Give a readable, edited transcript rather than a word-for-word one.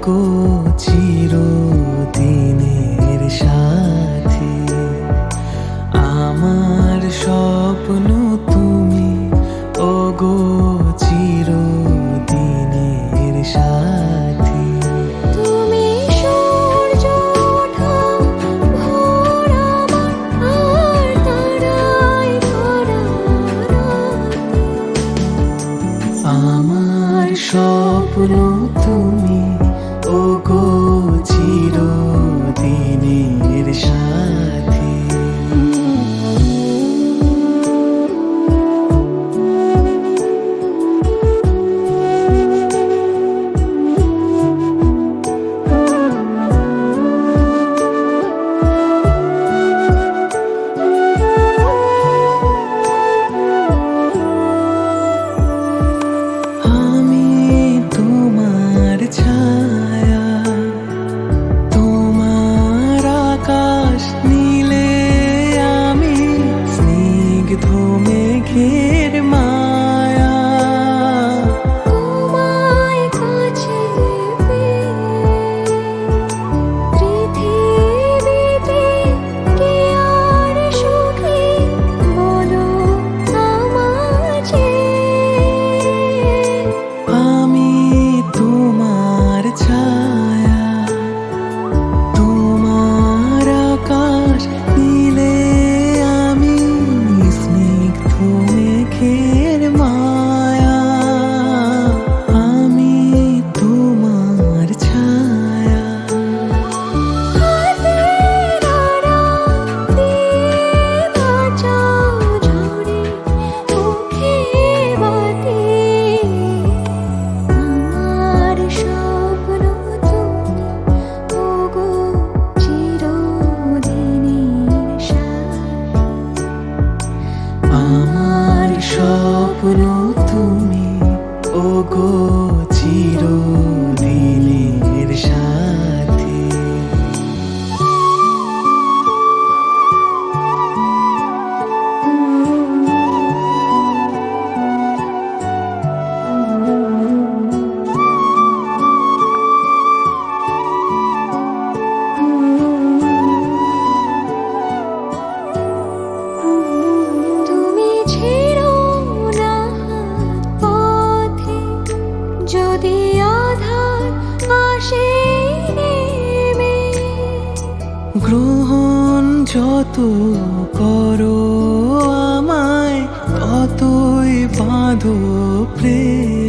গো চিরদিনের সাথী, আমার স্বপ্ন তুমি, ও গো চিরদিনের সাথী। তুমি সূর্য ওঠা ভোর আমার, আর তারায় ভরা রাতে। আমার স্বপ্ন তুমি, ও গো চিরদিনের সাথী। আমি তোমার ছায়া, তোমার আকাশ নীলে আমি স্নিগ্ধ মেঘের মায়া। তোমায় কাছে পেয়ে পৃথিবীতে কি আর সুখী বলো আমাকে। আমি তোমার ছায়া, তোমার আকাশ নীলে আমি স্নিগ্ধ মেঘের মায়া। আমি তোমার ছায়া। হাতের আড়াল দিয়ে বাঁচাও ঝরে মুখে বাতি। আমার স্বপ্ন তুমি, ও গো চিরদিনের সাথী। আমার স্বপ্ন তুমি, ও গো চিরদিনের সাথী। তুমি ছেড়ো না হাত পথে, যদি আধার আসে নেমে। গ্রহণ যত করো আমায়, ততই বাঁধো প্রেম।